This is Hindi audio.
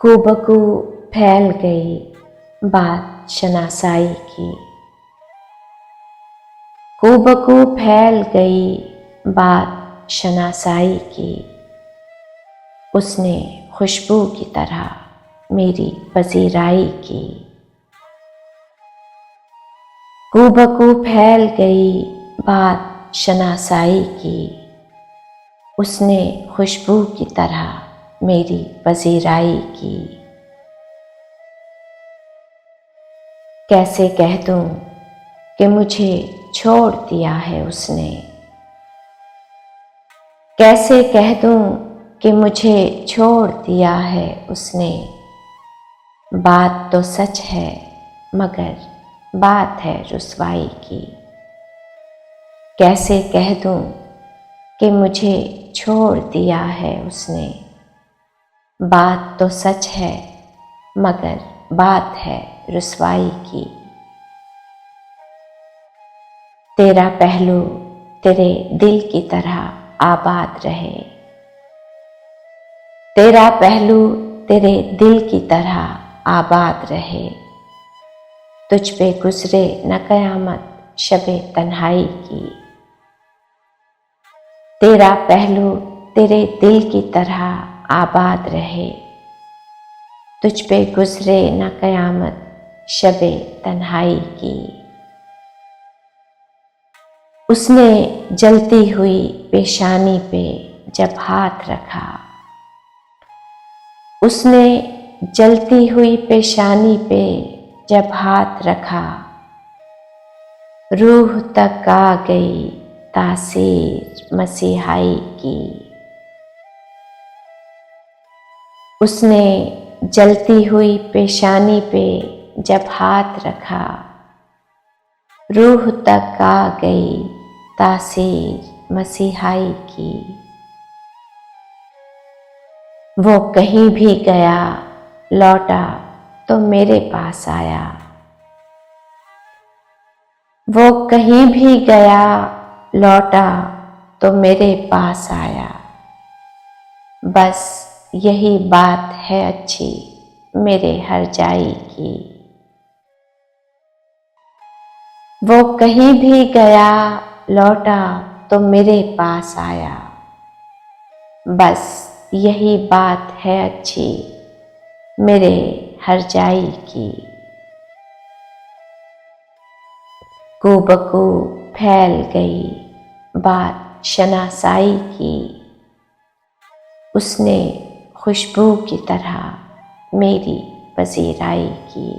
खूबकू फैल गई बात शनासाई की। खूबकू फैल गई बात शनासाई की। उसने खुशबू की तरह मेरी पजीराई की। खूबकू फैल गई बात शनासाई की। उसने खुशबू की तरह मेरी पजीराई की। कैसे कह दूं कि मुझे छोड़ दिया है उसने। कैसे कह दूं कि मुझे छोड़ दिया है उसने। बात तो सच है मगर बात है रुसवाई की। कैसे कह दूं कि मुझे छोड़ दिया है उसने। बात तो सच है मगर बात है रुसवाई की। तेरा पहलू तेरे दिल की तरह आबाद रहे। तेरा पहलू तेरे दिल की तरह आबाद रहे। तुझ पे गुजरे न कयामत शबे तन्हाई की। तेरा पहलू तेरे दिल की तरह आबाद रहे। तुझ पे गुजरे न कयामत शबे तन्हाई की। उसने जलती हुई पेशानी पे जब हाथ रखा। उसने जलती हुई पेशानी पे जब हाथ रखा। रूह तक आ गई तासीर मसीहाई की। उसने जलती हुई पेशानी पे जब हाथ रखा। रूह तक आ गई तासीर मसीहाई की। वो कहीं भी गया लौटा तो मेरे पास आया। वो कहीं भी गया लौटा तो मेरे पास आया। बस यही बात है अच्छी मेरे हर जाई की। वो कहीं भी गया लौटा तो मेरे पास आया। बस यही बात है अच्छी मेरे हर जाई की। खूबकू फैल गई बात शनासाई की। उसने खुशबू की तरह मेरी पजीराई की।